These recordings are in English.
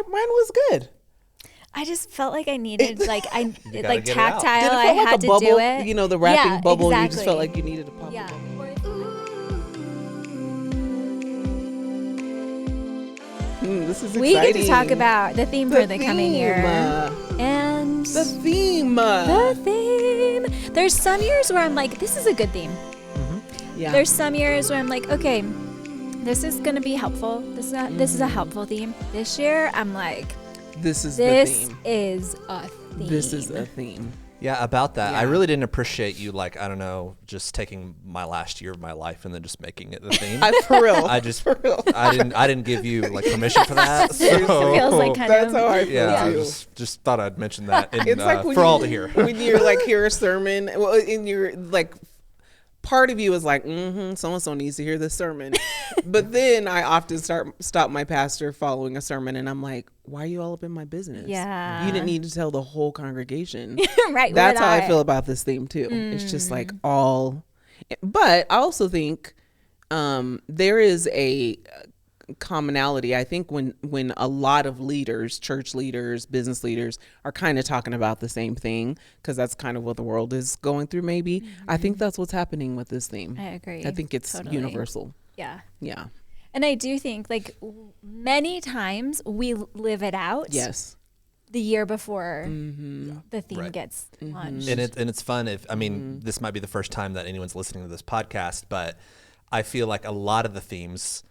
mine was good. I just felt like I needed like gotta like get it tactile. out. Did it feel I like had a to bubble? do it. You know, the wrapping bubble. Exactly. You just felt like you needed a pop. Yeah. This is We exciting. get to talk about the theme for the coming year. And The theme. There's some years where I'm like, this is a good theme. Yeah. There's some years where I'm like, okay, this is going to be helpful. This is a helpful theme. This year, I'm like, this is this the theme. is a theme. This is a theme. Yeah, about that. Yeah. I really didn't appreciate you, like, I don't know, just taking my last year of my life and then just making it the theme. For real. I didn't give you like permission for that. So It feels like kind That's of. how I feel yeah, I too. just thought I'd mention that in, It's like when for you, all to hear. when you like hear a sermon, well, and you're like, part of you is like, so-and-so needs to hear this sermon. But then I often stop my pastor following a sermon and I'm like, why are you all up in my business? Yeah. You didn't need to tell the whole congregation. Right. That's how I feel about this theme too. It's just like all, but I also think there is a commonality. I think when a lot of leaders, church leaders, business leaders are kind of talking about the same thing, because that's kind of what the world is going through maybe. I think that's what's happening with this theme. I agree. I think it's Totally. universal. Yeah. Yeah. And I do think like many times we live it out. Yes. The year before the theme Right. gets launched. And it's fun if, I mean, this might be the first time that anyone's listening to this podcast, but I feel like a lot of the themes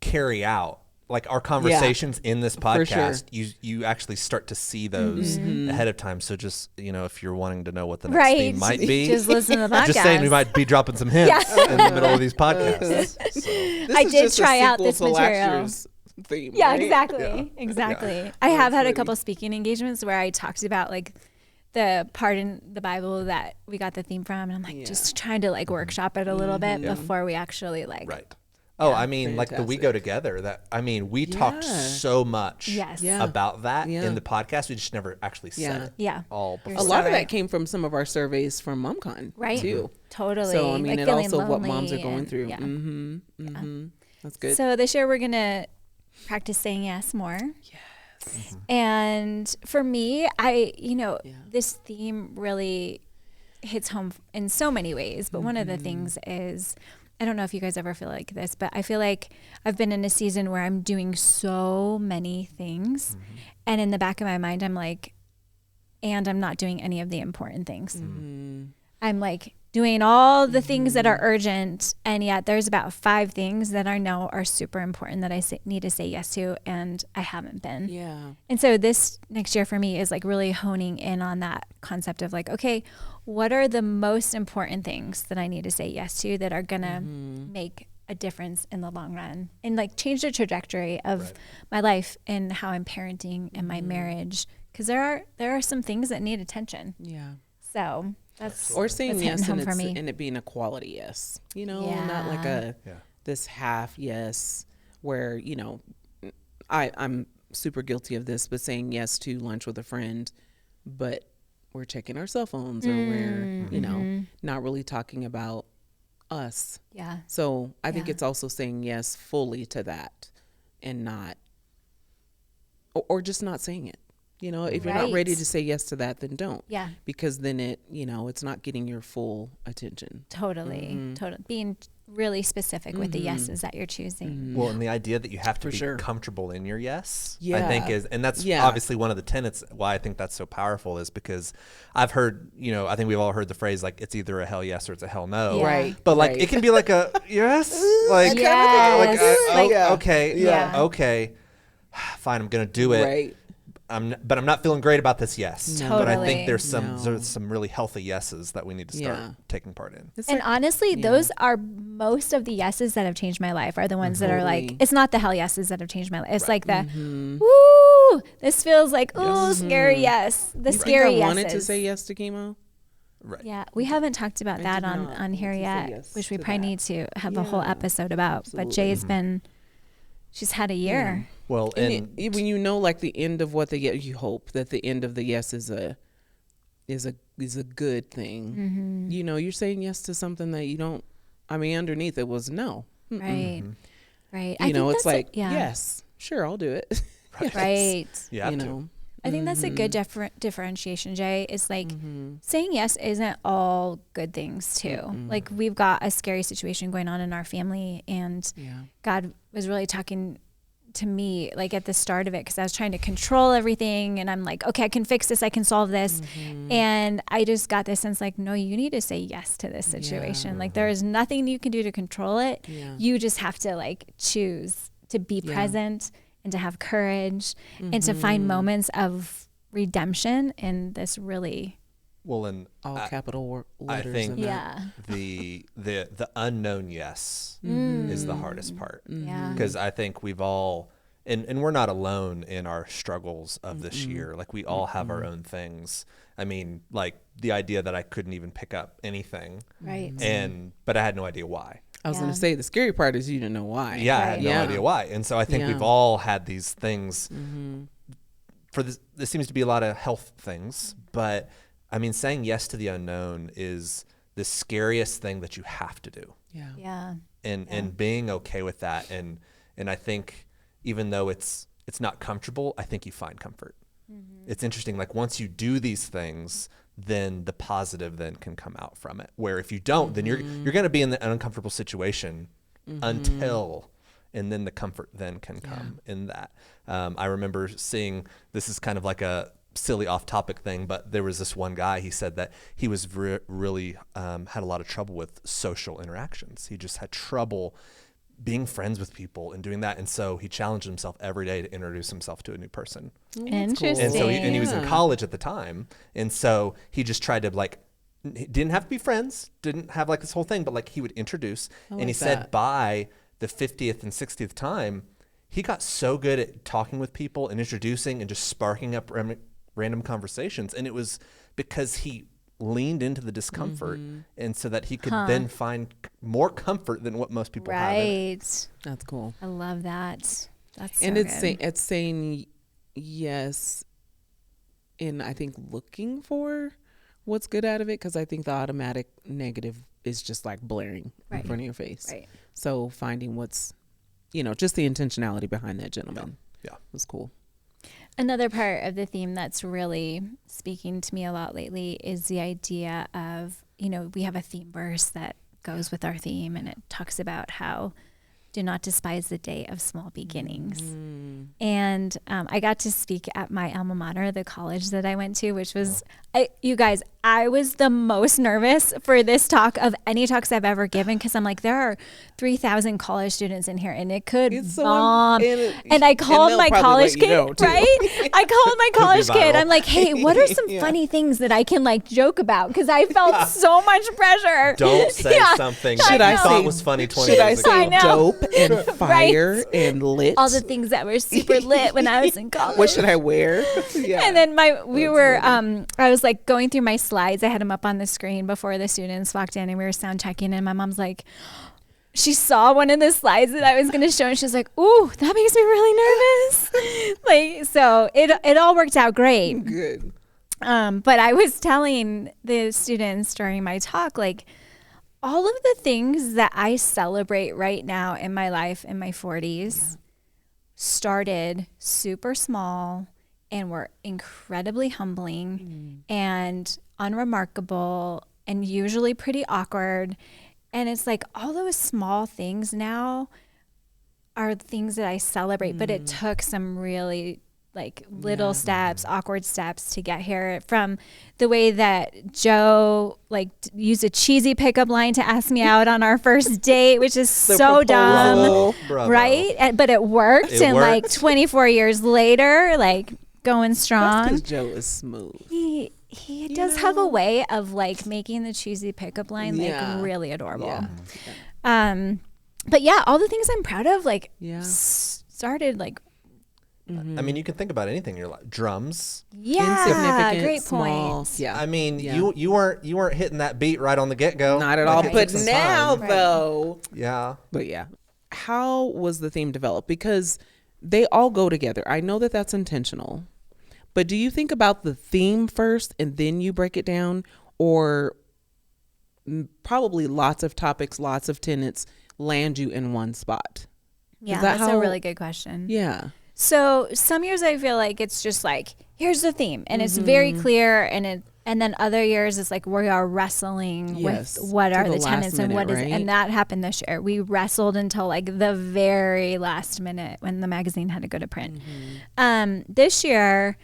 carry out, like our conversations in this podcast, you actually start to see those ahead of time. So just, if you're wanting to know what the next theme might be, Just listen to the podcast. just saying we might be dropping some hints in the middle of these podcasts. So. This I is did just a try out sequel this to last material. year's theme, Yeah, right? exactly. Exactly. Yeah. I have had a funny. couple speaking engagements where I talked about like the part in the Bible that we got the theme from. And I'm like, just trying to like workshop it a little bit before we actually like. Right. Oh, I mean, like the We Go Together, we talked so much Yes. Yeah. about that Yeah. in the podcast. We just never actually said it Yeah. all before. A lot of right. that came from some of our surveys from MomCon, Right. too. Totally. So I mean, like and feeling also what moms are lonely going and- through. Yeah. That's good. So this year we're going to practice saying yes more. Yes. And for me, this theme really hits home in so many ways. But one of the things is, I don't know if you guys ever feel like this, but I feel like I've been in a season where I'm doing so many things. And in the back of my mind, I'm like, and I'm not doing any of the important things. I'm like doing all the things that are urgent. And yet there's about 5 things that I know are super important that I need to say yes to. And I haven't been. Yeah. And so this next year for me is like really honing in on that concept of like, okay, what are the most important things that I need to say yes to that are going to make a difference in the long run and like change the trajectory of my life and how I'm parenting and my marriage? Because there are some things that need attention. Yeah. So that's Or saying that's yes hitting and, home for me. and it being a quality yes. Not like Yeah. this half yes where, I'm super guilty of this, but saying yes to lunch with a friend, but we're checking our cell phones or we're, not really talking about us. Yeah. So I think it's also saying yes fully to that and not, or just not saying it. If you're not ready to say yes to that, then don't. Yeah. Because then it's not getting your full attention. Totally. Totally. Being really specific with the yeses that you're choosing. Well, and the idea that you have to For be sure. comfortable in your yes, I Yeah. think and that's Yeah. obviously one of the tenets why I think that's so powerful is because I've heard, I think we've all heard the phrase like it's either a hell yes or it's a hell no. Yeah. Right. But like right. it can be like a yes, like, Yes. like okay, Yeah. okay, fine, I'm gonna do it. Right. But I'm not feeling great about this yes. No. But I Totally. think there's No. some really healthy yeses that we need to start Yeah. taking part in. It's And like- honestly, those are most of the yeses that have changed my life are the ones that are like, Totally. it's not the hell yeses that have changed my life. It's like the, woo, this feels like, ooh, scary yes. The I think scary I yeses. wanted to say yes to chemo. Right. Yeah, we haven't talked about that did on not here want to say yet, yes which we to probably that. need to have a whole Yeah, episode about. But absolutely. Jay's been, she's had a year. Well, And when like the end of what they get, you hope that the end of the yes is a good thing. You're saying yes to something that you don't. I mean, underneath it was no. Right. Right. It's like yeah. yes, sure, I'll do it. Right. You have you to. know. I think that's a good differentiation, Jay, is like saying yes isn't all good things too. Like we've got a scary situation going on in our family, and God was really talking to me like at the start of it, because I was trying to control everything, and I'm like, okay, I can fix this, I can solve this. And I just got this sense like, no, you need to say yes to this situation. Like there is nothing you can do to control it. You just have to like choose to be present and to have courage and to find moments of redemption in this really And all capital letters. I think in that. the unknown yes is the hardest part. Because I think we've all, and we're not alone in our struggles of this year. Like we all have our own things. I mean, like the idea that I couldn't even pick up anything. right. But I had no idea why. I was going to say the scary part is you didn't know why. Yeah, I had no idea why. And so I think we've all had these things. For this, there seems to be a lot of health things, but I mean, saying yes to the unknown is the scariest thing that you have to do. And being okay with that, and I think even though it's not comfortable, I think you find comfort. It's interesting. Like once you do these things, then the positive then can come out from it. Where if you don't, then you're going to be in an uncomfortable situation until, and then the comfort then can come in that. I remember seeing, this is kind of like a silly off-topic thing, but there was this one guy, he said that he was really had a lot of trouble with social interactions. He just had trouble being friends with people and doing that, and so he challenged himself every day to introduce himself to a new person. Interesting. And so he was in college at the time, and so he just tried to like, he didn't have to be friends, didn't have like this whole thing, but like he would introduce, and he said by the 50th and 60th time, he got so good at talking with people and introducing and just sparking up random conversations, and it was because he leaned into the discomfort, and so that he could then find more comfort than what most people have in it. That's cool. I love that. That's so and it's good. it's saying yes, in I think looking for what's good out of it, because I think the automatic negative is just like blaring in front of your face. Right. So finding what's, just the intentionality behind that gentleman. Yeah. Was cool. Another part of the theme that's really speaking to me a lot lately is the idea of, we have a theme verse that goes with our theme, and it talks about how do not despise the day of small beginnings. And I got to speak at my alma mater, the college that I went to, which was, you guys, I was the most nervous for this talk of any talks I've ever given, because I'm like, there are 3,000 college students in here, and it could bomb. And I called my college kid, right? I called my college kid. I'm like, hey, what are some funny things that I can like joke about? Because I felt so much pressure. Don't say something that I thought was funny 20 years ago. Should I say dope and fire and lit? All the things that were super lit when I was in college. What should I wear? And then I was like going through my slides. I had them up on the screen before the students walked in, and we were sound checking, and my mom's like, she saw one of the slides that I was going to show, and she's like, ooh, that makes me really nervous. Like, so it all worked out great. Good. But I was telling the students during my talk, like, all of the things that I celebrate right now in my life in my 40s started super small and were incredibly humbling and unremarkable and usually pretty awkward. And it's like all those small things now are things that I celebrate, but it took some really like little steps, awkward steps to get here, from the way that Joe like used a cheesy pickup line to ask me out on our first date, which is so dumb, right? But it worked. And like 24 years later, like going strong. That's because Joe is smooth. He does have a way of like making the cheesy pickup line like really adorable. But yeah, all the things I'm proud of like started like. I mean, you can think about anything in your life. Drums. Yeah, great small, point. Yeah. I mean, you weren't hitting that beat right on the get-go. Not at all. But now, though. Yeah. But yeah. How was the theme developed? Because they all go together. I know that that's intentional. But do you think about the theme first and then you break it down? Or probably lots of topics, lots of tenants land you in one spot? Yeah, that's a really good question. Yeah. So some years I feel like it's just like, here's the theme and it's very clear, and then other years it's like we are wrestling with what are the tenants and what is, and that happened this year. We wrestled until like the very last minute when the magazine had to go to print. This year,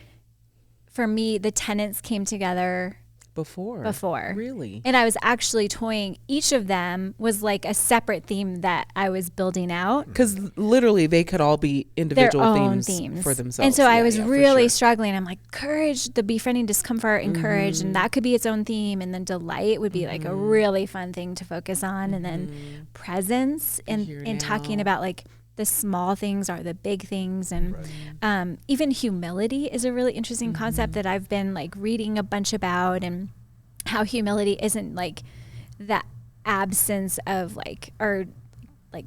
for me, the tenants came together before. Really? And I was actually toying, each of them was like a separate theme that I was building out. Because literally they could all be individual themes for themselves. And so I was really struggling. I'm like, courage, the befriending discomfort and courage, and that could be its own theme. And then delight would be like a really fun thing to focus on. And then presence and talking about like the small things are the big things. And even humility is a really interesting concept that I've been like reading a bunch about, and how humility isn't like that absence of like, or like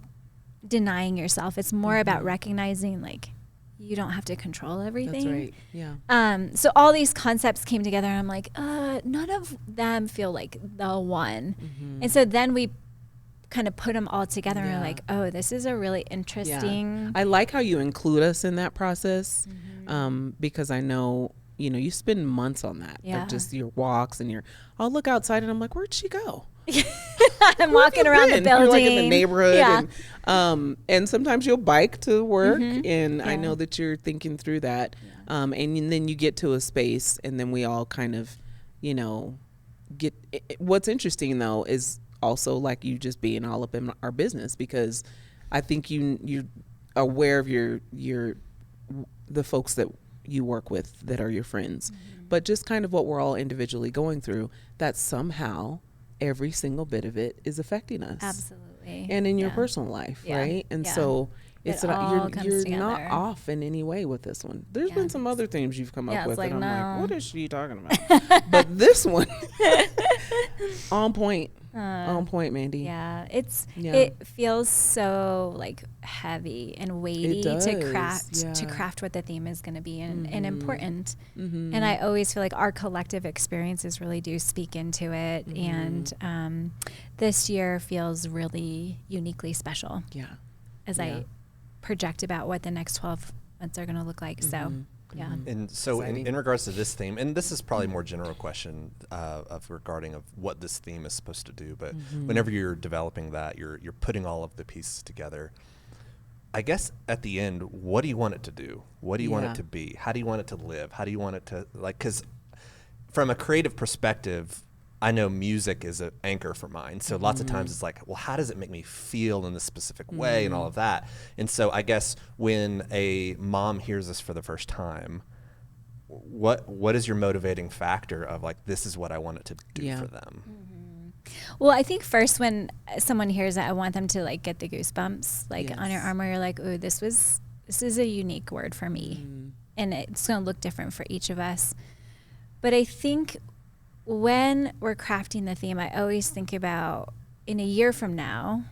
denying yourself. It's more about recognizing like you don't have to control everything. That's right. Yeah. So all these concepts came together and I'm like, none of them feel like the one. And so then we kind of put them all together and we're like, oh, this is a really interesting. I like how you include us in that process, because I know, you know, you spend months on that, like just your walks and I'll look outside and I'm like, where'd she go? I'm walking around the building. You're like in the neighborhood, and sometimes you'll bike to work, and I know that you're thinking through that, and then you get to a space, and then we all kind of, you know, get. What's interesting though is also like you just being all up in our business, because I think you're aware of the folks that you work with that are your friends, but just kind of what we're all individually going through, that somehow every single bit of it is affecting us. Absolutely. And in your personal life, right? And so it's not, you're not off in any way with this one. There's been some other themes you've come up with, like, and I'm like, what is she talking about? But this one, on point. On point, Mandy. Yeah, it feels so like heavy and weighty to craft what the theme is going to be, and important. And I always feel like our collective experiences really do speak into it. And this year feels really uniquely special. Yeah, as I project about what the next 12 months are going to look like. So. Yeah. And so in regards to this theme, and this is probably a more general question regarding of what this theme is supposed to do, but whenever you're developing that, you're putting all of the pieces together. I guess at the end, what do you want it to do? What do you want it to be? How do you want it to live? How do you want it to, like, because from a creative perspective, I know music is an anchor for mine. So lots of times it's like, well, how does it make me feel in this specific way and all of that? And so I guess when a mom hears this for the first time, what is your motivating factor of like, this is what I want it to do for them? Well, I think first when someone hears it, I want them to like get the goosebumps, like on your arm, where you're like, ooh, this is a unique word for me. And it's going to look different for each of us. But I think when we're crafting the theme, I always think about, in a year from now,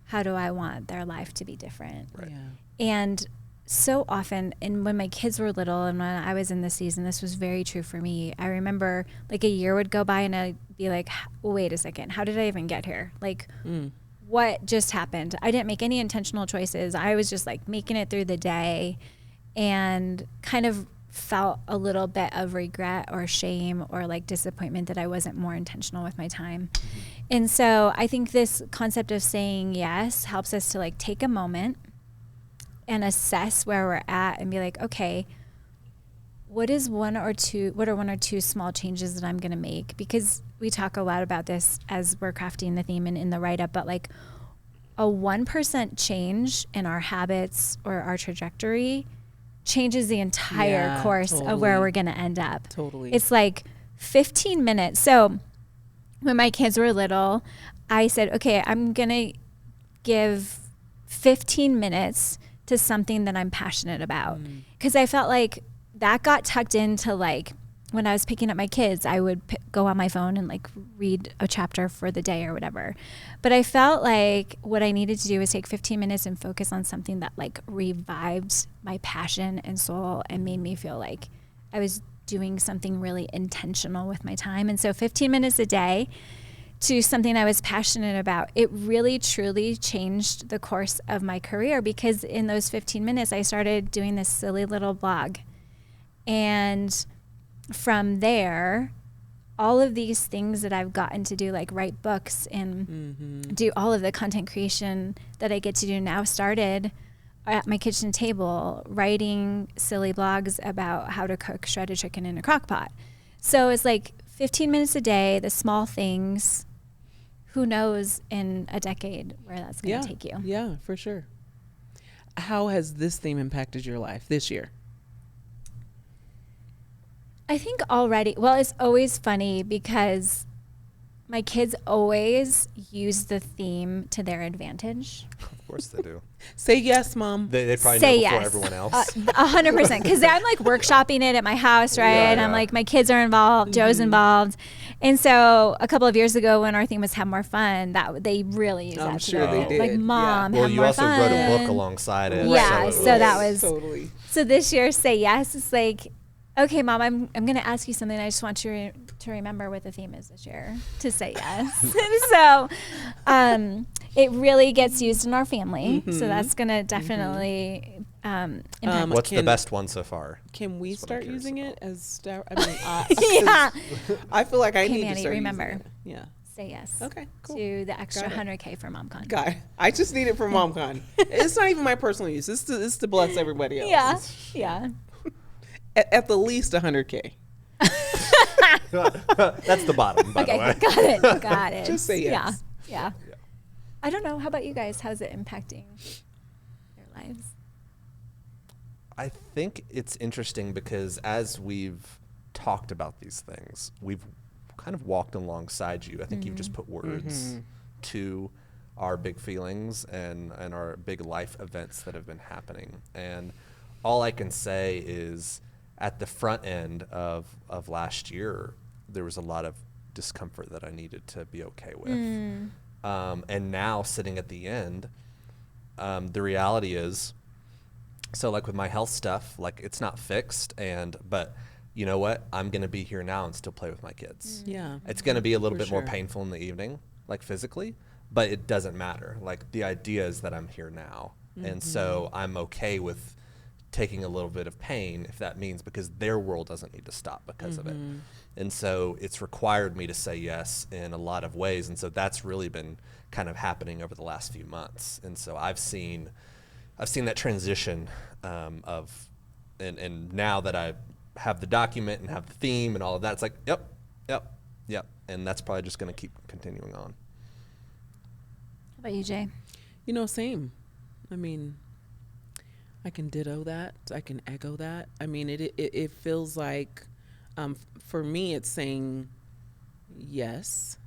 how do I want their life to be different? Right. And so often, and when my kids were little and when I was in the season, this was very true for me. I remember like a year would go by and I'd be like, wait a second, how did I even get here? Like, what just happened? I didn't make any intentional choices. I was just like making it through the day, and kind of felt a little bit of regret or shame or like disappointment that I wasn't more intentional with my time. And so I think this concept of saying yes helps us to like take a moment and assess where we're at and be like, okay, what are one or two small changes that I'm going to make? Because we talk a lot about this as we're crafting the theme and in the write-up, but like a 1% change in our habits or our trajectory changes the entire course of where we're going to end up. It's like 15 minutes. So when my kids were little, I said, okay, I'm going to give 15 minutes to something that I'm passionate about. Because I felt like that got tucked into like, when I was picking up my kids, I would go on my phone and like read a chapter for the day or whatever. But I felt like what I needed to do was take 15 minutes and focus on something that like revived my passion and soul and made me feel like I was doing something really intentional with my time. And so 15 minutes a day to something I was passionate about, it really truly changed the course of my career, because in those 15 minutes I started doing this silly little blog. And from there, all of these things that I've gotten to do, like write books and do all of the content creation that I get to do now, started at my kitchen table, writing silly blogs about how to cook shredded chicken in a crock pot. So it's like 15 minutes a day, the small things. Who knows in a decade where that's going to take you? Yeah, for sure. How has this theme impacted your life this year? I think already, well, it's always funny because my kids always use the theme to their advantage. Of course they do. Say yes, Mom. They probably Say know before yes. everyone else. 100%. Because I'm like workshopping it at my house, right? Yeah, And I'm like, my kids are involved, Joe's involved. And so a couple of years ago when our theme was have more fun, that they really used I'm that to sure their they advantage. Like, did. Mom, Well, have you more also fun. wrote a book alongside it. Yeah, so so that was totally. So this year, say yes. It's like, okay, Mom, I'm going to ask you something. I just want you to remember what the theme is this year, to say yes. So it really gets used in our family. So that's going to definitely impact. What's the best one so far? Can we That's what I'm start curious using about. it as yeah. I feel like I Okay, need Manny, to start remember. using it. Yeah. Say yes. Okay, cool. To the extra Got it. $100K for MomCon. God, I just need it for MomCon. It's not even my personal use. It's to bless everybody else. Yeah. At the least 100K. That's the bottom, by the Okay, way. got it. Just say yes. Yeah. I don't know. How about you guys? How's it impacting your lives? I think it's interesting because as we've talked about these things, we've kind of walked alongside you. I think you've just put words to our big feelings and our big life events that have been happening. And all I can say is at the front end of last year, there was a lot of discomfort that I needed to be okay with. And now sitting at the end, the reality is, so like with my health stuff, like it's not fixed, but you know what? I'm going to be here now and still play with my kids. Yeah. It's going to be a little For bit more sure. painful in the evening, like physically, but it doesn't matter. Like the idea is that I'm here now. And so I'm okay with taking a little bit of pain if that means, because their world doesn't need to stop because of it. And so it's required me to say yes in a lot of ways. And so that's really been kind of happening over the last few months. And so I've seen that transition and now that I have the document and have the theme and all of that, it's like, yep. And that's probably just going to keep continuing on. How about you, Jay? Same. I mean, I can ditto that. I can echo that. I mean, it feels like, for me, it's saying yes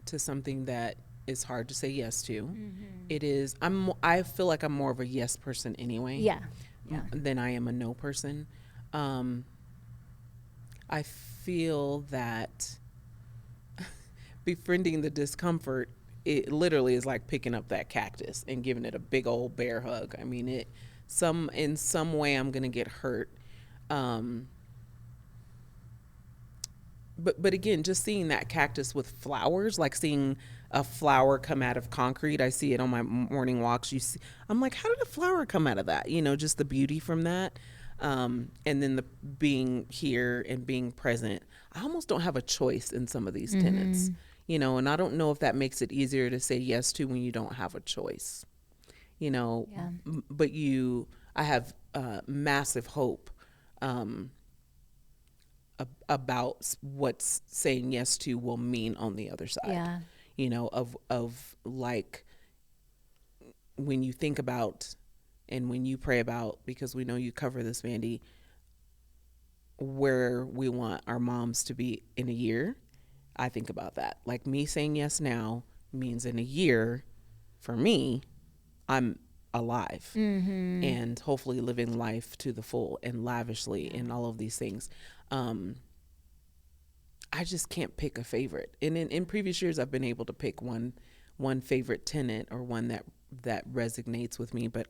to something that is hard to say yes to. It is. I feel like I'm more of a yes person anyway. Yeah. Than I am a no person. I feel that befriending the discomfort, it literally is like picking up that cactus and giving it a big old bear hug. I mean, in some way I'm gonna get hurt. But again, just seeing that cactus with flowers, like seeing a flower come out of concrete. I see it on my morning walks. I'm like, how did a flower come out of that? Just the beauty from that. And then the being here and being present. I almost don't have a choice in some of these tenants, and I don't know if that makes it easier to say yes to when you don't have a choice, but I have massive hope about what saying yes to will mean on the other side. Of like when you think about and when you pray about, because we know you cover this, Mandy, where we want our moms to be in a year. I think about that. Like me saying yes now means in a year, for me, I'm alive and hopefully living life to the full and lavishly and all of these things. I just can't pick a favorite. And in previous years, I've been able to pick one favorite tenant or one that resonates with me. But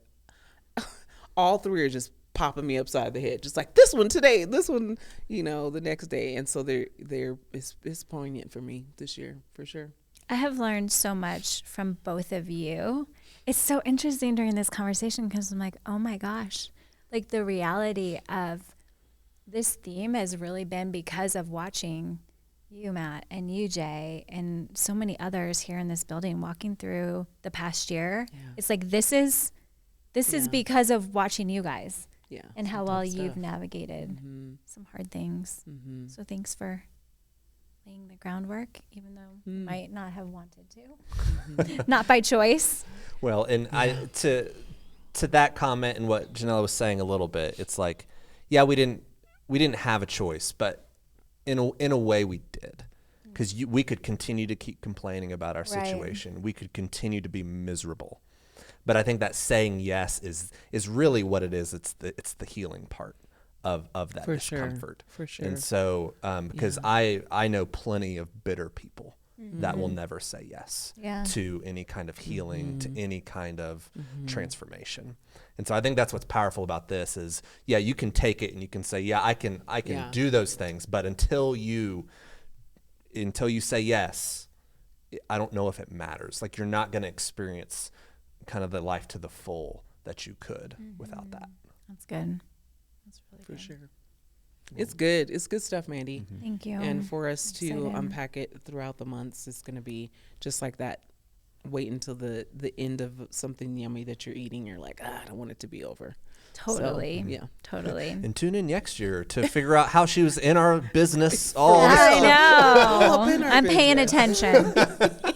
all three are just popping me upside the head, just like this one today, this one, the next day. And so it's poignant for me this year, for sure. I have learned so much from both of you. It's so interesting during this conversation because I'm like, oh my gosh, like the reality of this theme has really been because of watching you, Matt, and you, Jay, and so many others here in this building walking through the past year. Yeah. It's like this is because of watching you guys. Yeah, and how well you've navigated some hard things. So thanks for laying the groundwork, even though you might not have wanted to, not by choice. Well, and to that comment and what Janella was saying a little bit, it's like, yeah, we didn't have a choice, but in a way we did, because we could continue to keep complaining about our situation. Right. We could continue to be miserable. But I think that saying yes is really what it is. It's the healing part of that discomfort. For sure. And so because I know plenty of bitter people that will never say yes to any kind of healing, to any kind of transformation. And so I think that's what's powerful about this is, you can take it and you can say, I can do those things, but until you say yes, I don't know if it matters. Like, you're not going to experience kind of the life to the full that you could without that. That's good. That's really for good. Sure. It's good. It's good stuff, Mandy. Thank you. And for us to unpack it throughout the months, it's going to be just like that. Wait until the end of something yummy that you're eating. You're like, I don't want it to be over. Totally. So, totally. And tune in next year to figure out how she was in our business all this I time. know. I'm paying attention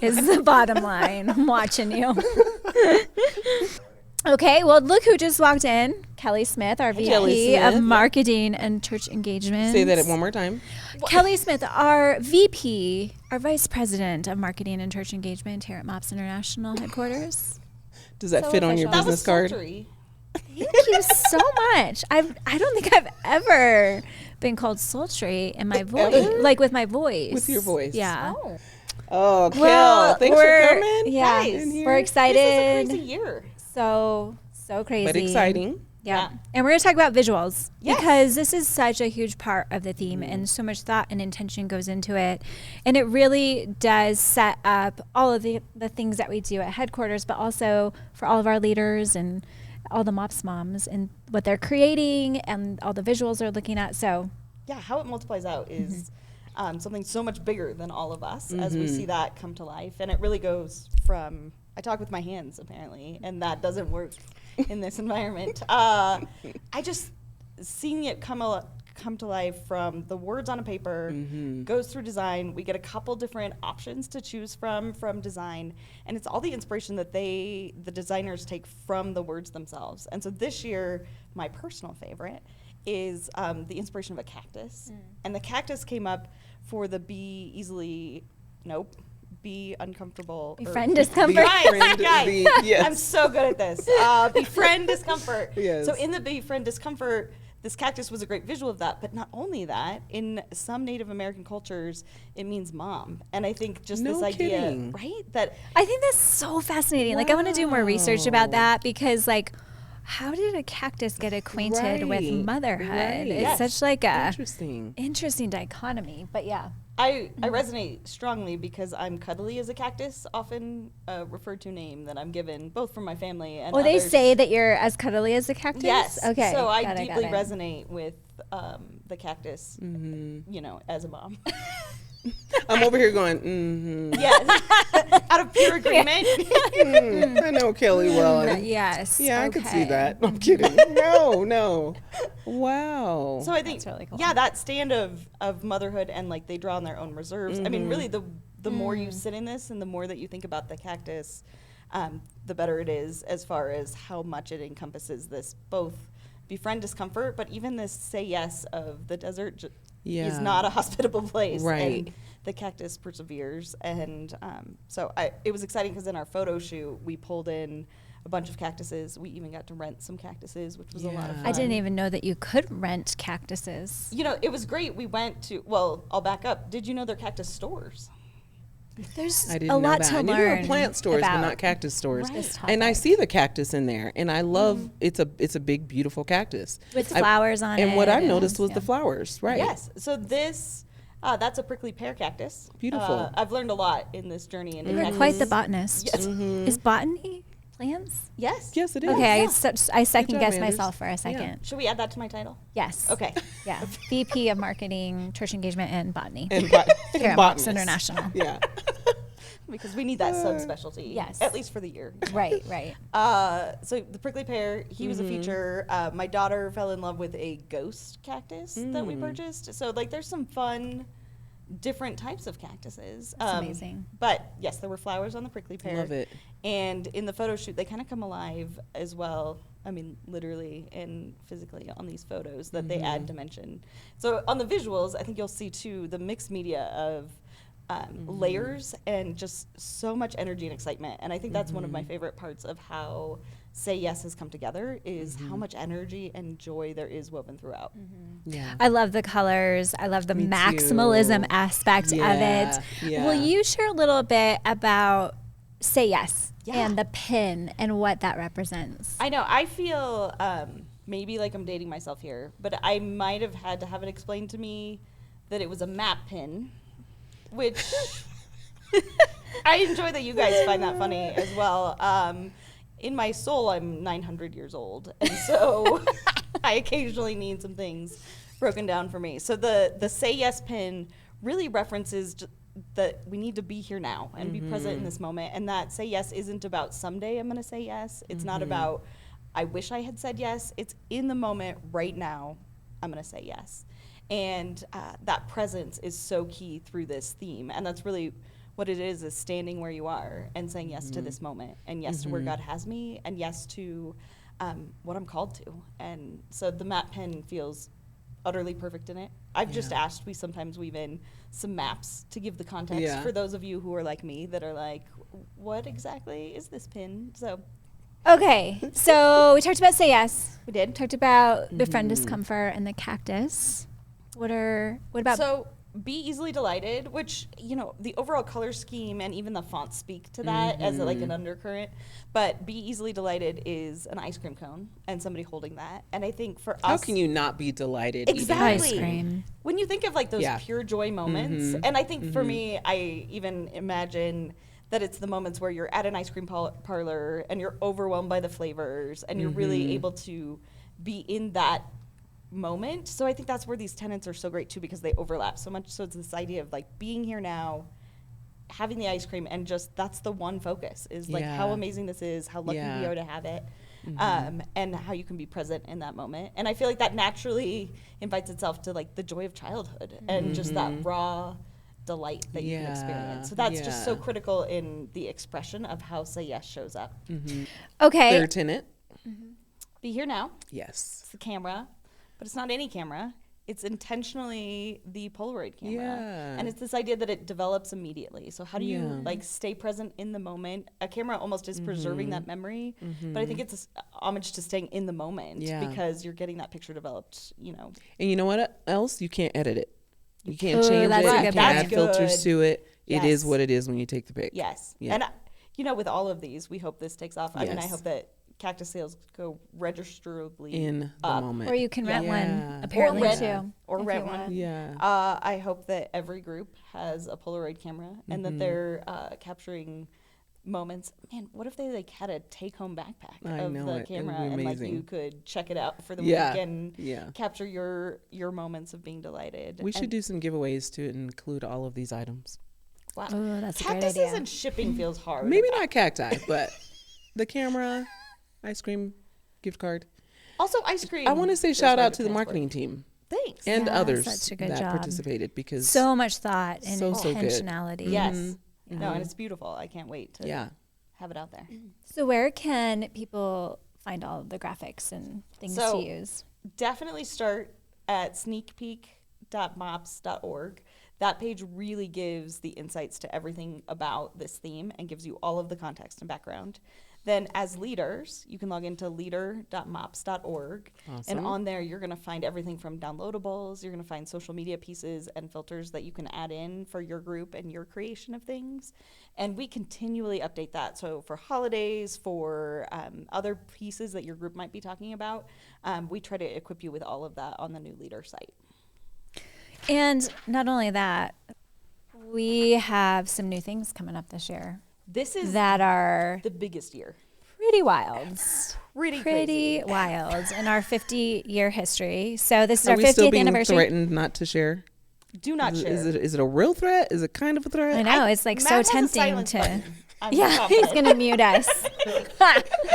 is the bottom line. I'm watching you. Okay, well, look who just walked in. Kelly Smith, our VP of Marketing and Church Engagement. Say that one more time. Kelly Smith, our VP, our Vice President of Marketing and Church Engagement here at MOPS International Headquarters. Does that fit on your business card? Thank you so much. I don't think I've ever been called sultry in my voice, like with my voice. With your voice. Yeah. Oh, Kel, thanks for coming. Yeah, we're excited. This is a crazy year. So crazy. But exciting. Yeah. And we're going to talk about visuals because this is such a huge part of the theme and so much thought and intention goes into it. And it really does set up all of the things that we do at headquarters, but also for all of our leaders and all the MOPS moms and what they're creating and all the visuals they're looking at. So yeah, how it multiplies out is something so much bigger than all of us as we see that come to life. And it really goes from, I talk with my hands apparently, and that doesn't work in this environment. I just seeing it come to life from the words on a paper, goes through design. We get a couple different options to choose from design, and it's all the inspiration that the designers take from the words themselves. And so this year, my personal favorite is the inspiration of a cactus, and the cactus came up for the be uncomfortable. Befriend discomfort. Yes. I'm so good at this. Befriend discomfort. Yes. So in the befriend discomfort, this cactus was a great visual of that. But not only that, in some Native American cultures, it means mom. And I think just this idea, right? That I think that's so fascinating. Wow. Like I want to do more research about that because like, how did a cactus get acquainted with motherhood? Right. It's such like a interesting dichotomy. But yeah. I resonate strongly because I'm cuddly as a cactus, often referred to a name that I'm given both from my family and others. They say that you're as cuddly as a cactus? Yes. Okay. So I deeply resonate with the cactus, as a mom. I'm over here going, Yes. Out of pure agreement. I know Kelly well. Yes. Yeah, I could see that. I'm kidding. No. Wow. So I think, that's really cool. That stand of motherhood and like they draw on their own reserves. I mean, really the more you sit in this and the more that you think about the cactus, the better it is as far as how much it encompasses this both befriend discomfort, but even this say yes of the desert is not a hospitable place. Right. And the cactus perseveres. And so it was exciting because in our photo shoot, we pulled in a bunch of cactuses. We even got to rent some cactuses, which was a lot of fun. I didn't even know that you could rent cactuses. It was great. We went to, I'll back up. Did you know they're cactus stores? There's I didn't a know lot that. to I knew there learn were plant stores, but about not cactus stores. this And I topic. see the cactus in there, and I love it's a big, beautiful cactus with flowers on it. And what I noticed was the flowers, right? Yes. So this, that's a prickly pear cactus. Beautiful. I've learned a lot in this journey. You were quite the botanist. Yes. Is botany plants? Yes. Yes, it is. Okay, I second job, guessed Anders. myself for a second. Should we add that to my title? Yes. Okay. Yeah. VP of Marketing, Church Engagement, and Botany. And Here at Mops botanist. International. Yeah. Because we need that subspecialty. Yes. At least for the year. Right, right. So the prickly pear, he was a feature. My daughter fell in love with a ghost cactus that we purchased. So like there's some fun different types of cactuses. That's amazing. But yes, there were flowers on the prickly pear. Love it. And in the photo shoot, they kind of come alive as well. I mean, literally and physically on these photos that they add dimension. So on the visuals, I think you'll see too the mixed media of layers and just so much energy and excitement. And I think that's one of my favorite parts of how Say Yes has come together is how much energy and joy there is woven throughout. Yeah. I love the colors. I love the Me maximalism too. aspect of Yeah, it. yeah. Will you share a little bit about Say Yes Yeah. and the pin and what that represents? I know. I feel maybe like I'm dating myself here, but I might have had to have it explained to me that it was a map pin, which I enjoy that you guys find that funny as well. In my soul, I'm 900 years old, and so I occasionally need some things broken down for me. So the Say Yes pin really references that we need to be here now and be present in this moment, and that Say Yes isn't about someday I'm going to say yes. It's not about I wish I had said yes. It's in the moment right now I'm going to say yes. And that presence is so key through this theme, and that's really what it is standing where you are and saying yes to this moment, and yes to where God has me, and yes to what I'm called to. And so the map pen feels utterly perfect in it. I've just asked we sometimes weave in some maps to give the context for those of you who are like me that are like, what exactly is this pin? So Okay, so we talked about Say Yes. we did. Talked about befriend discomfort and the cactus. What about So Be Easily Delighted, which, you know, the overall color scheme and even the fonts speak to that as like an undercurrent. But Be Easily Delighted is an ice cream cone and somebody holding that. And I think for us, How can you not be delighted? Exactly. ice cream? When you think of like those pure joy moments, and I think for me, I even imagine that it's the moments where you're at an ice cream parlor and you're overwhelmed by the flavors and you're really able to be in that moment. So I think that's where these tenants are so great too, because they overlap so much. So it's this idea of like being here now, having the ice cream, and just that's the one focus is like how amazing this is, how lucky we are to have it, and how you can be present in that moment. And I feel like that naturally invites itself to like the joy of childhood and just that raw delight that you can experience. So that's just so critical in the expression of how Say Yes shows up. Okay. Third tenant. Be here now. Yes. It's the camera, but it's not any camera. It's intentionally the Polaroid camera. Yeah. And it's this idea that it develops immediately. So how do you like stay present in the moment? A camera almost is preserving that memory, but I think it's a homage to staying in the moment because you're getting that picture developed, you know. And you know what else? You can't edit it. You can't change it. that's a You good can't point. add filters to it. It is Yes. what it is when you take the pic. Yes. Yeah. And, you know, with all of these, we hope this takes off. I mean, I Yes. hope that cactus sales go registrably In the up. moment. Or you can rent one, Yeah. apparently, rent- too. or if rent you one. want. Yeah. I hope that every group has a Polaroid camera and that they're capturing moments. Man, what if they like had a take-home backpack I of know the it. It would camera be and like amazing. you could check it out for the Yeah. week and Yeah. capture your moments of being delighted. We should And- do some giveaways to include all of these items. Wow. Oh, that's a great Cactuses idea. and shipping feels hard. Maybe not cacti, but the camera, ice cream, gift card. Also, ice cream. I want to say feels shout hard out to the transport. marketing team Thanks. and Yeah, others such a good that job. participated because So much thought and So good. intentionality. Yes. No, and it's beautiful. I can't wait to yeah. have it out there. So where can people find all of the graphics and things So- to use? Definitely start at sneakpeek.mops.org. that page really gives the insights to everything about this theme and gives you all of the context and background. Then as leaders, you can log into leader.mops.org. Awesome. And on there, you're going to find everything from downloadables. You're going to find social media pieces and filters that you can add in for your group and your creation of things. And we continually update that. So for holidays, for other pieces that your group might be talking about, we try to equip you with all of that on the new leader site. And not only that, we have some new things coming up this year. This is that are the biggest year. Pretty wild. Pretty wild in our 50-year history. So this is Are our we still 50th being anniversary. threatened not to share? Do not share. Is it a real threat? Is it kind of a threat? I know, it's like Matt so has a tempting silence to. button. I'm Yeah, confident. he's gonna mute us.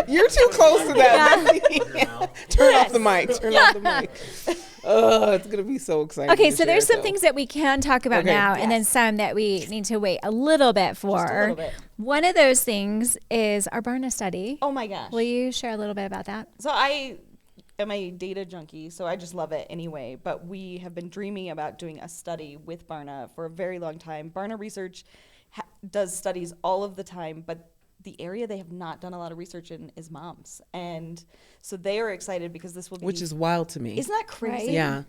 You're too close to that. Turn off the mic. Turn off the mic. Oh, it's gonna be so exciting. Okay, to so there's share, some though. things that we can talk about Okay. now, and then Yes. some that we need to wait a little bit for. Just a little bit. One of those things is our Barna study. Oh my gosh. Will you share a little bit about that? So I am a data junkie, so I just love it anyway. But we have been dreaming about doing a study with Barna for a very long time. Barna Research does studies all of the time, but the area they have not done a lot of research in is moms. And so they are excited because this will be... Which is wild to me. Isn't that crazy? Right?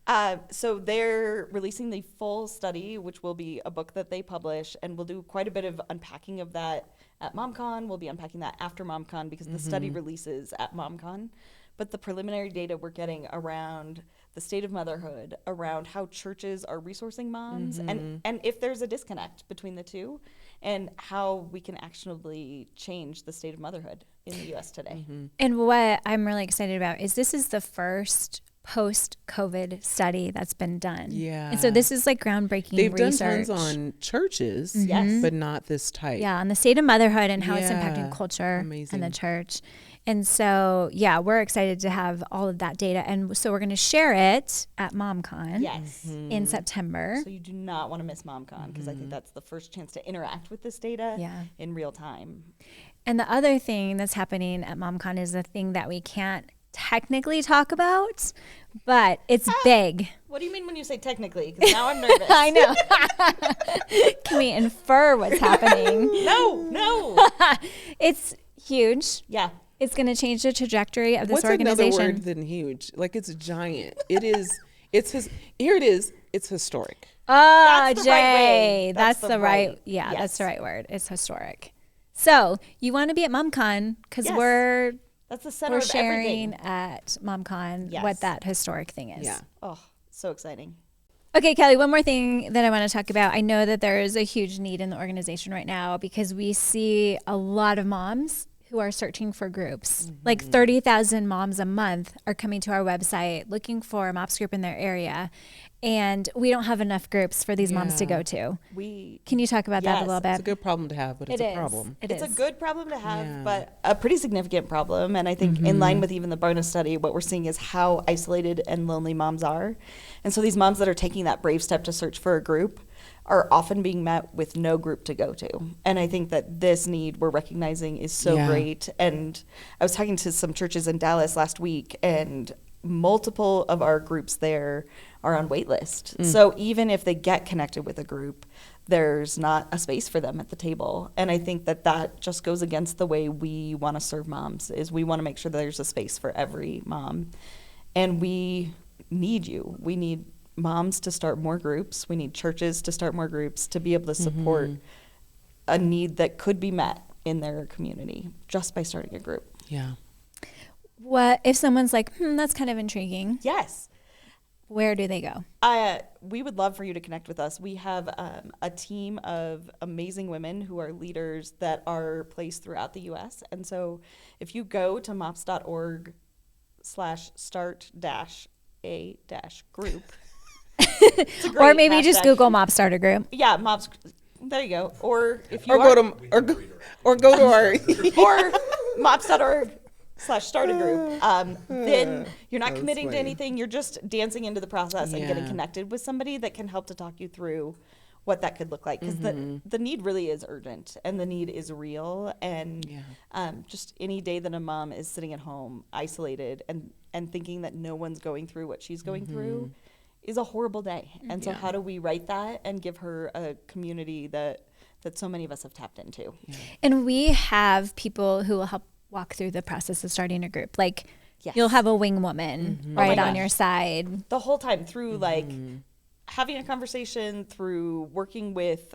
Yeah. So they're releasing the full study, which will be a book that they publish, and we'll do quite a bit of unpacking of that at MomCon. We'll be unpacking that after MomCon because the study releases at MomCon. But the preliminary data we're getting around the state of motherhood, around how churches are resourcing moms, and if there's a disconnect between the two, and how we can actionably change the state of motherhood in the U.S. today. And what I'm really excited about is this is the first post-COVID study that's been done. Yeah. And so this is like groundbreaking They've research. done tons on churches, Yes. but not this type. Yeah, on the state of motherhood and how it's Yeah. impacting culture Amazing. and the church. And so, yeah, we're excited to have all of that data. And so we're going to share it at MomCon Yes. in September. So you do not want to miss MomCon because I think that's the first chance to interact with this data Yeah. in real time. And the other thing that's happening at MomCon is the thing that we can't technically talk about, but it's big. What do you mean when you say technically? Because now I'm nervous. I know. Can we infer what's happening? No. It's huge. Yeah. It's going to change the trajectory of this What's organization. another word than huge? Like it's giant. It is. Here it is. It's historic. Ah, That's the right way. Jay. That's That's the the right. right- Yeah, that's yes. the right word. It's historic. So you want to be at MomCon because Yes. we're That's the center we're of sharing everything. at MomCon Yes. what that historic thing is. Yeah. Oh, so exciting. Okay, Kelly, one more thing that I want to talk about. I know that there is a huge need in the organization right now because we see a lot of moms who are searching for groups. Like 30,000 moms a month are coming to our website looking for a MOPS group in their area. And we don't have enough groups for these moms to Yeah. go to. We Can you talk about that a Yes, little It's a bit? good problem to have, but it's It a is. problem. It's a good problem to have, Yeah. but a pretty significant problem. And I think in line with even the bonus study, what we're seeing is how isolated and lonely moms are. And so these moms that are taking that brave step to search for a group are often being met with no group to go to. And I think that this need we're recognizing is so Yeah. great. And I was talking to some churches in Dallas last week, and multiple of our groups there are on wait list. So even if they get connected with a group, there's not a space for them at the table. And I think that that just goes against the way we want to serve moms, is we want to make sure that there's a space for every mom. And we need you. We need moms to start more groups. We need churches to start more groups to be able to support a need that could be met in their community just by starting a group. Yeah. What if someone's like, that's kind of intriguing. Yes. Where do they go? We would love for you to connect with us. We have a team of amazing women who are leaders that are placed throughout the U.S. And so if you go to mops.org/start-a-group, it's a Or great maybe just hashtag. Google MOPS starter group. Yeah, mops. There you go. Or if you Or are, go to our or mops.org/start a group. Then you're not That's committing to funny. anything. You're just dancing into the process and getting Yeah. connected with somebody that can help to talk you through what that could look like. Because the need really is urgent and the need is real. And just any day that a mom is sitting at home isolated and thinking that no one's going through what she's going through is a horrible day. And so how do we write that and give her a community that so many of us have tapped into? And we have people who will help walk through the process of starting a group. Like you'll have a wing woman right on your side. The whole time through like having a conversation, through working with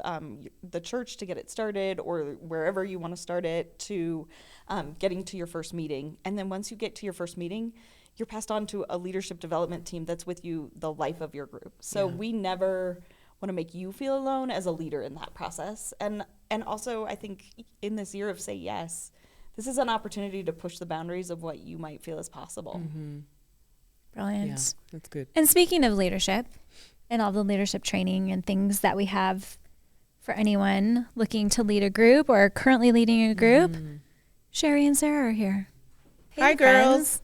the church to get it started or wherever you want to start it, to getting to your first meeting. And then once you get to your first meeting, you're passed on to a leadership development team that's with you the life of your group. So we never want to make you feel alone as a leader in that process. And also I think in this year of Say Yes, this is an opportunity to push the boundaries of what you might feel is possible. Brilliant. Yeah, that's good. And speaking of leadership and all the leadership training and things that we have for anyone looking to lead a group or currently leading a group, Sherry and Sarah are here. Hey, Hi, girls.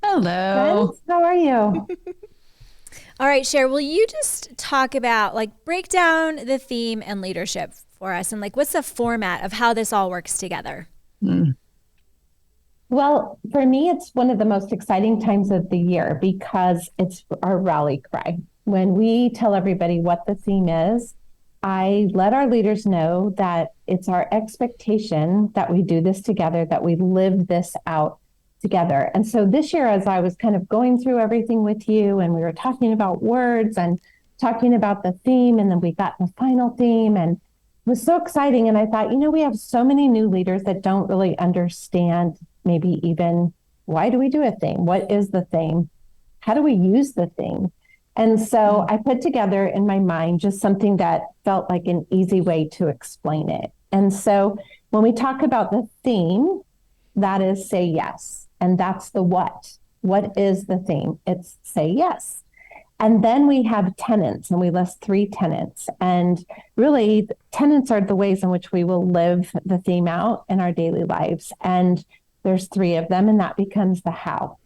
Hello. Friends, how are you? All right, Sherry, will you just talk about, like, break down the theme and leadership for us and, like, what's the format of how this all works together? Well, for me, it's one of the most exciting times of the year because it's our rally cry. When we tell everybody what the theme is, I let our leaders know that it's our expectation that we do this together, that we live this out together. And so this year, as I was kind of going through everything with you and we were talking about words and talking about the theme, and then we got the final theme, and it was so exciting. And I thought, we have so many new leaders that don't really understand maybe even why do we do a theme? What is the theme? How do we use the theme? And so I put together in my mind just something that felt like an easy way to explain it. And so when we talk about the theme, that is Say Yes. And that's the what. What is the theme? It's Say Yes. And then we have tenants, and we list 3 tenants. And really, tenants are the ways in which we will live the theme out in our daily lives. And there's 3 of them, and that becomes the how.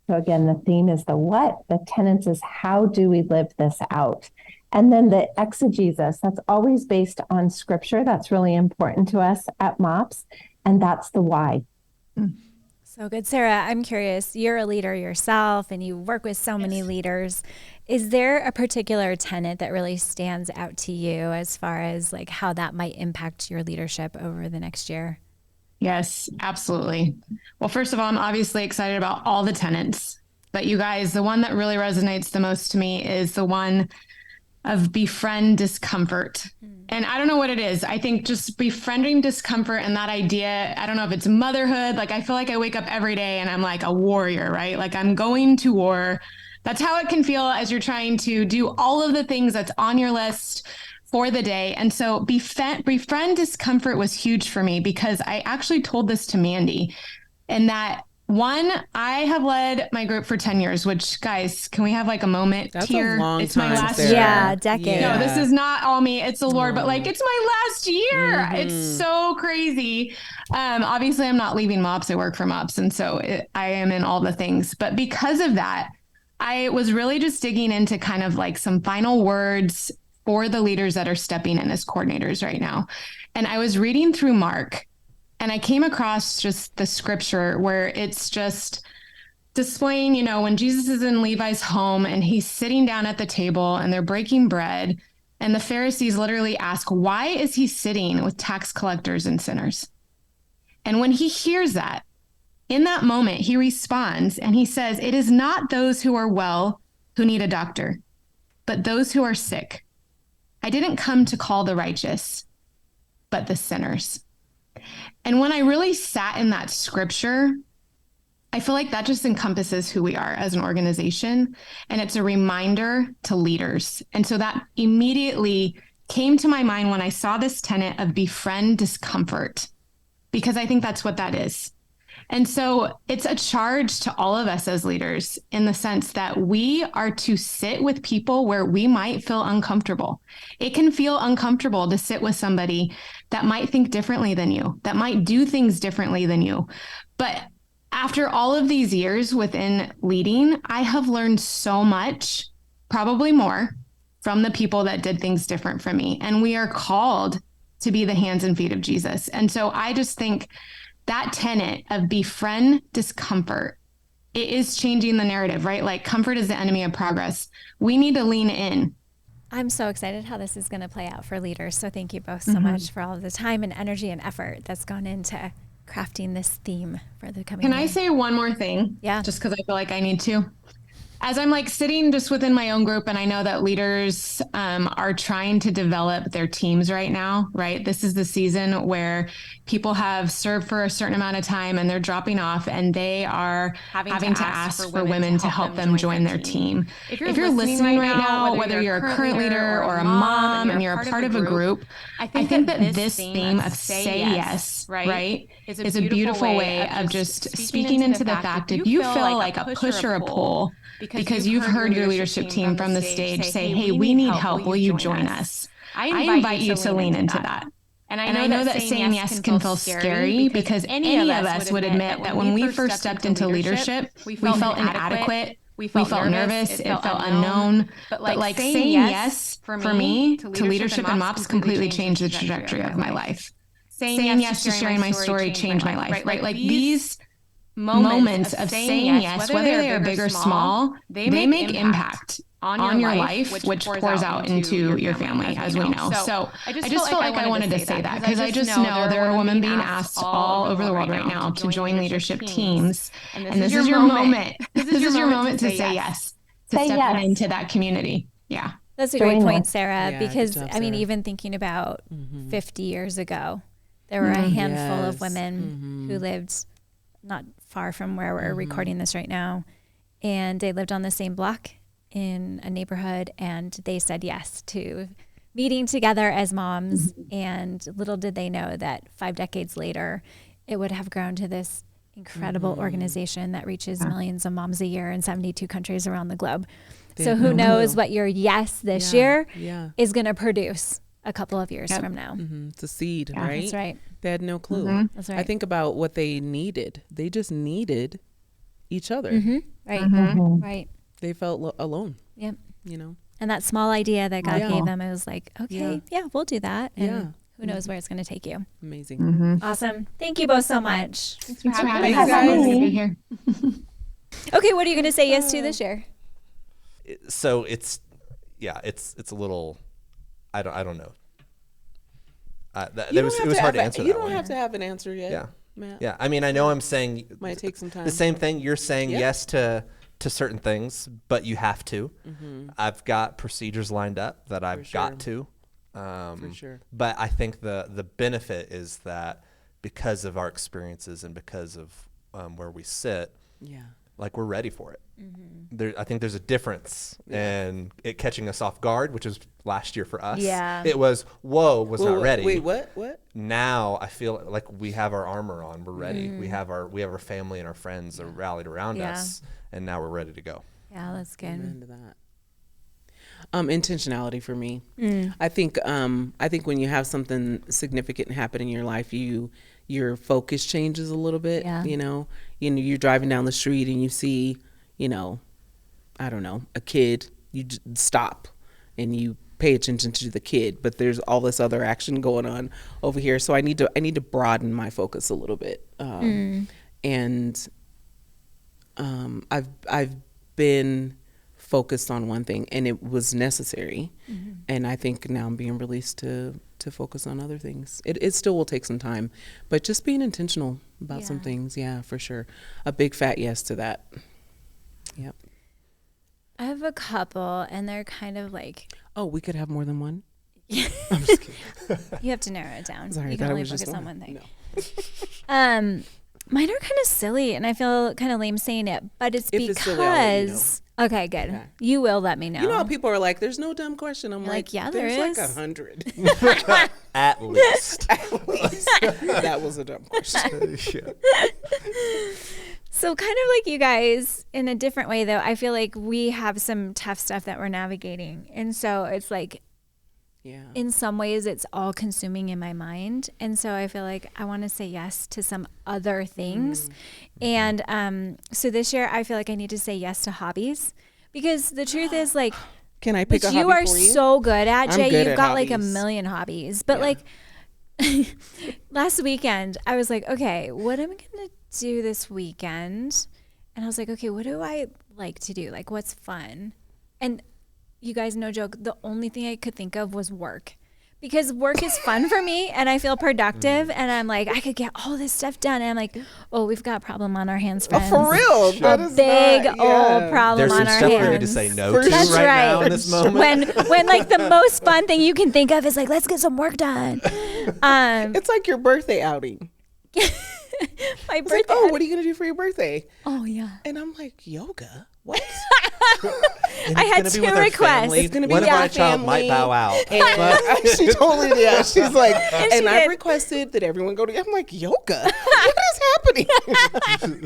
So again, the theme is the what, the tenants is how do we live this out? And then the exegesis, that's always based on scripture. That's really important to us at MOPS. And that's the why. So good. Sarah, I'm curious, you're a leader yourself and you work with so many leaders. Is there a particular tenet that really stands out to you as far as like how that might impact your leadership over the next year? Yes, absolutely. Well, first of all, I'm obviously excited about all the tenants, but you guys, the one that really resonates the most to me is the one of befriend discomfort. And I don't know what it is. I think just befriending discomfort and that idea, I don't know if it's motherhood. Like I feel like I wake up every day and I'm like a warrior, right? Like I'm going to war. That's how it can feel as you're trying to do all of the things that's on your list for the day. And so befriend discomfort was huge for me because I actually told this to Mandy, and that one, I have led my group for 10 years, which guys, can we have like a moment That's here? A long it's time, my last Sarah. year. Yeah, decade. No, this is not all me. It's the Lord, but like, it's my last year. It's so crazy. Obviously I'm not leaving MOPS. I work for MOPS. And so I am in all the things, but because of that, I was really just digging into kind of like some final words for the leaders that are stepping in as coordinators right now. And I was reading through Mark, and I came across just the scripture where it's just displaying, when Jesus is in Levi's home and he's sitting down at the table and they're breaking bread, and the Pharisees literally ask, why is he sitting with tax collectors and sinners? And when he hears that, in that moment, he responds and he says, it is not those who are well who need a doctor, but those who are sick. I didn't come to call the righteous, but the sinners. And when I really sat in that scripture, I feel like that just encompasses who we are as an organization. And it's a reminder to leaders. And so that immediately came to my mind when I saw this tenet of befriend discomfort, because I think that's what that is. And so it's a charge to all of us as leaders in the sense that we are to sit with people where we might feel uncomfortable. It can feel uncomfortable to sit with somebody that might think differently than you, that might do things differently than you. But after all of these years within leading, I have learned so much, probably more, from the people that did things different from me. And we are called to be the hands and feet of Jesus. And so I just think that tenet of befriend discomfort it is changing the narrative, right? Like comfort is the enemy of progress. We need to lean in. I'm so excited how this is going to play out for leaders. So thank you both so much for all of the time and energy and effort that's gone into crafting this theme for the coming year. Can I say one more thing? Yeah. Just because I feel like I need to. As I'm like sitting just within my own group, and I know that leaders are trying to develop their teams right now, right? This is the season where people have served for a certain amount of time and they're dropping off, and they are having to ask for women to help them join their team. If you're listening right now, whether you're a current leader or a mom and you're a part of a group, I think that this theme of say yes, right, is a beautiful way of just speaking into the fact if you feel like a push or a pull, because you've heard your leadership team from the stage say, hey, we need help. Will you join us? I invite you to lean into that. And I know that saying yes can feel scary because any of us would admit that when we first stepped into leadership, we felt inadequate. We felt nervous. It felt unknown. But like saying yes for me to leadership and MOPS completely changed the trajectory of my life. Saying yes to sharing my story changed my life, right? Like these moments of saying yes, whether they are big or small, they make impact on your life, which pours out into your family, as we know. So I just felt like I wanted to say that because I just know there are women being asked all over the world right now to join leadership teams. And this is your moment. This is your moment to say yes, to step into that community. Yeah. That's a great point, Sarah, because I mean, even thinking about 50 years ago, there were a handful of women who lived not far from where we're recording this right now. And they lived on the same block in a neighborhood, and they said yes to meeting together as moms. And little did they know that 5 decades later, it would have grown to this incredible organization that reaches millions of moms a year in 72 countries around the globe. So who knows what your yes this year is going to produce a couple of years from now. It's a seed, right? That's right. They had no clue. That's right. I think about what they needed. They just needed each other. Right. Right. They felt alone. Yep. You know? And that small idea that God gave them, it was like, okay, we'll do that. And who knows where it's going to take you. Amazing. Awesome. Thank you both so much. Thanks for having us. Nice to be here. Okay, what are you going to say yes to this year? So it's a little, I don't know. It was hard to answer that. You don't have to have an answer yet. Yeah. Matt. Yeah. I mean, I know I'm saying might take some time. The same thing. You're saying yes to certain things, but you have to. I've got procedures lined up that I've got to. For sure. But I think the benefit is that because of our experiences and because of where we sit, like we're ready for it. I think there's a difference in it catching us off guard, which was last year for us. Yeah. It was, not ready. Wait, what? Now I feel like we have our armor on. We're ready. We have our family and our friends are rallied around us, and now we're ready to go. Yeah, that's good. Into that. Intentionality for me. I think when you have something significant happen in your life, your focus changes a little bit. Yeah. You know, you're driving down the street and you see, I don't know, a kid, you stop and you pay attention to the kid, but there's all this other action going on over here. So I need to broaden my focus a little bit. And I've been focused on one thing, and it was necessary. And I think now I'm being released to focus on other things. It still will take some time, but just being intentional about some things. Yeah, for sure. A big fat yes to that. Yep. I have a couple, and they're kind of like... Oh, we could have more than one? I'm just kidding. You have to narrow it down. Sorry, you can only focus on one thing. No. Mine are kind of silly, and I feel kind of lame saying it, but it's if because... It's silly, I'll let you know. Okay, good. Okay. You will let me know. You know how people are like, there's no dumb question. I'm like, yeah, there's is. like 100. At least. At least. That was a dumb question. So kind of like you guys, in a different way though, I feel like we have some tough stuff that we're navigating. And so it's like, in some ways it's all consuming in my mind. And so I feel like I want to say yes to some other things. And so this year I feel like I need to say yes to hobbies, because the truth is like, can I pick a hobby you are for you? so good at, Jay. You've got hobbies. Like a million hobbies, but like last weekend I was like, okay, what am I going to do this weekend? And I was like, okay, what do I like to do? Like, what's fun? And you guys, no joke, the only thing I could think of was work. Because work is fun for me and I feel productive and I'm like, I could get all this stuff done. And I'm like, oh, we've got a problem on our hands, friends. Oh, for real? A big old problem There's on some our stuff hands. for you to say no to That's right right. now in this moment. When like the most fun thing you can think of is like, let's get some work done. It's like your birthday outing. My It's birthday. like, oh, what are you going to do for your birthday? Oh, yeah. And I'm like, yoga? What? I had 2 requests. It's gonna be One of with my our child might family. bow out. And she totally did. Yeah. She's like, she and I did. requested that everyone go to. I'm like, yoga? What is happening?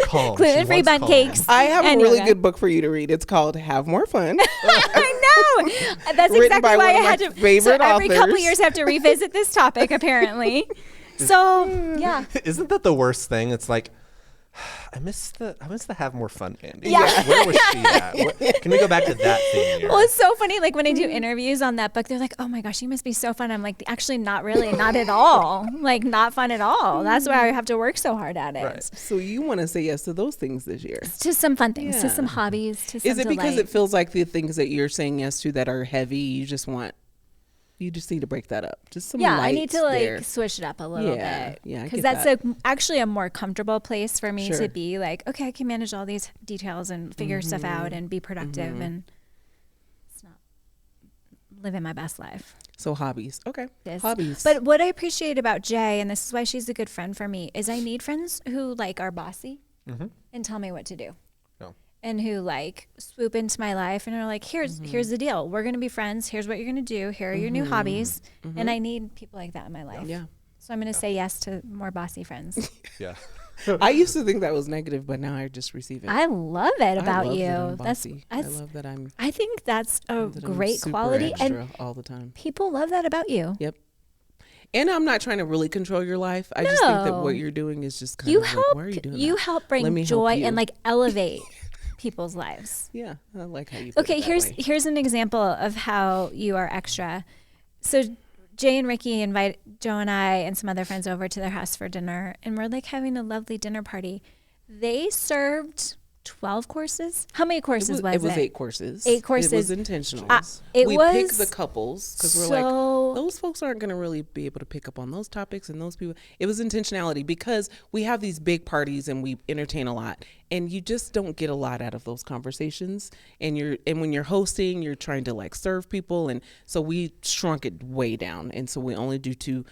Calm. Gluten-free She bun wants cakes. I have And a really yoga. good book for you to read. It's called Have More Fun. I know. That's Written exactly by why one I of my had to. favorite so every couple authors. years, I have to revisit this topic. Apparently. So yeah. Isn't that the worst thing? It's like, I miss the Have More Fun Andy. Yeah. Where was she at? Can we go back to that thing here? Well, it's so funny. Like when I do interviews on that book, they're like, "Oh my gosh, you must be so fun." I'm like, "Actually, not really, not at all. Like, not fun at all. That's why I have to work so hard at it. Right. So you want to say yes to those things this year? To some fun things, to Yeah. some hobbies, to some Is it because delight. it feels like the things that you're saying yes to that are heavy, you just need to break that up? Just some Yeah, I need to like there. switch it up a little Yeah, bit. yeah, I because get that's actually a more comfortable place for me Sure. to be. Like, okay, I can manage all these details and figure stuff Mm-hmm. out and be productive and it's not living my best life. So hobbies. Okay. This. Hobbies. But what I appreciate about Jay, and this is why she's a good friend for me, is I need friends who like are bossy and tell me what to do. No. And who like swoop into my life and are like, here's the deal. We're gonna be friends. Here's what you're gonna do. Here are your new hobbies. And I need people like that in my life. Yeah. So I'm gonna say yes to more bossy friends. Yeah. I used to think that was negative, but now I just receive it. I love it about love you. that I'm That's bossy. I love that I'm I think that's a that I'm great super quality, extra and all the time. people love that about you. Yep. And I'm not trying to really control your life. I just think that No. what you're doing is just kind You of like, help. why are you doing You that? help Let me bring help joy you. and like elevate people's lives. Yeah, I like how you put Okay, it that way. here's an example of how you are extra. So Jay and Ricky invite Joe and I and some other friends over to their house for dinner, and we're like having a lovely dinner party. They served 12 courses. How many courses was it? It was 8 courses. 8 courses. It was intentional. it we was picked the couples because we're like, so- those folks aren't going to really be able to pick up on those topics and those people. It was intentionality because we have these big parties and we entertain a lot, and you just don't get a lot out of those conversations. And when you're hosting, you're trying to like serve people, and so we shrunk it way down, and so we only do two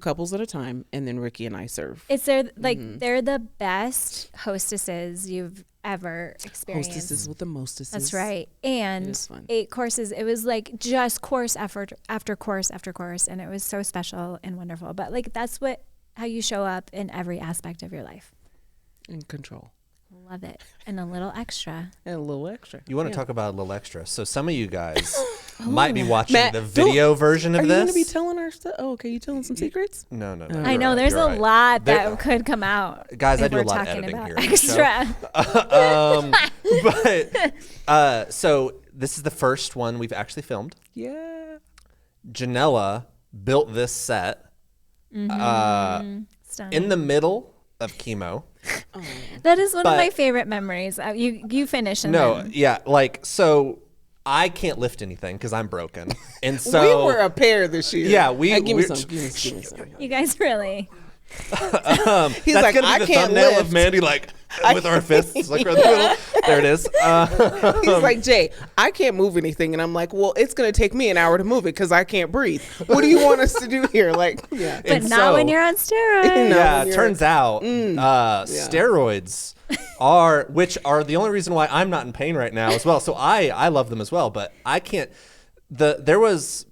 couples at a time, and then Ricky and I serve. It's their like they're the best hostesses you've ever experienced. Hostesses with the mostesses. That's right. And is fun. 8 courses. It was like just course after course after course, and it was so special and wonderful. But like that's how you show up in every aspect of your life. In control. Love it. And a little extra. And a little extra. You want to talk about a little extra. So some of you guys might be watching Matt, the video version Are of you this. going to be telling our stuff? Oh, okay. You telling some secrets? No. I you're know right, there's you're a right. lot There- that could come out. Guys, I if do a we're lot of talking editing about here on the show. extra. So this is the first one we've actually filmed. Yeah. Janella built this set Stunning. in the middle of chemo. That is one of But- my favorite memories. You finish and No, then- yeah, like so I can't lift anything because I'm broken, and so we were a pair this year. Yeah, Give me we're- some. Give me some. You guys really. He's that's like, gonna I be the can't thumbnail lift. of Mandy like with our fists like right in the middle. There it is. He's like, Jay, I can't move anything. And I'm like, well, it's going to take me an hour to move it because I can't breathe. What do you want us to do here? Like, yeah. But And not when so- you're on steroids. No, Yeah, when it you're- turns out steroids which are the only reason why I'm not in pain right now as well. So I love them as well, but I can't. There was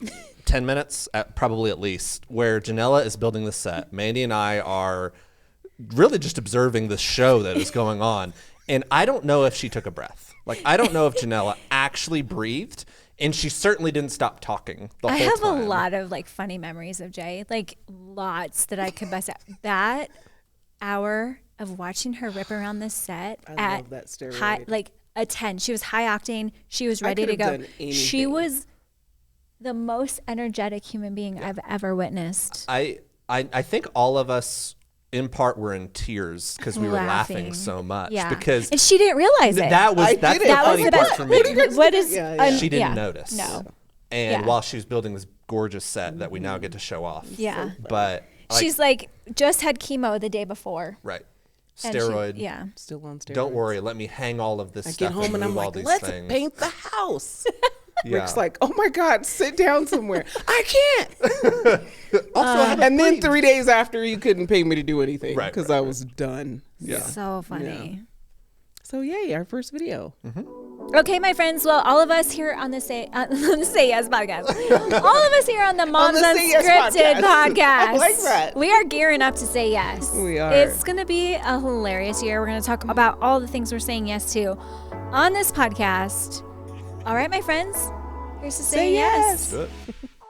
10 minutes probably at least where Janella is building the set. Mandy and I are really just observing the show that is going on, and I don't know if she took a breath. Like I don't know if Janella actually breathed. And she certainly didn't stop talking the I whole have time. a lot of like funny memories of Jay, like lots that I could bust out. That hour of watching her rip around this set I at love that steroid. high, like a 10. She was high octane. She was I ready to could go. have done She anything. was the most energetic human being I've ever witnessed. I think all of us in part we're in tears because we were laughing so much. Yeah. Because and she didn't realize it. that's the funny part for me. What is she didn't notice. No. And while she was building this gorgeous set that we now get to show off. Yeah. But she's like just had chemo the day before. Right. And Steroid. Still on steroids. Don't worry. Let me hang all of this I stuff get home and I'm all like, these let's things. paint the house. Yeah. Rick's like, oh my God, sit down somewhere. I can't. And then 3 days after, you couldn't pay me to do anything because I was done. Yeah. So funny. Yeah. So yay, our first video. Okay, my friends. Well, all of us here on the Say Yes podcast, all of us here on the Moms Unscripted podcast, I like that. we are gearing up to say yes. We are. It's going to be a hilarious year. We're going to talk about all the things we're saying yes to on this podcast. All right, my friends. Here's to say yes. Do it.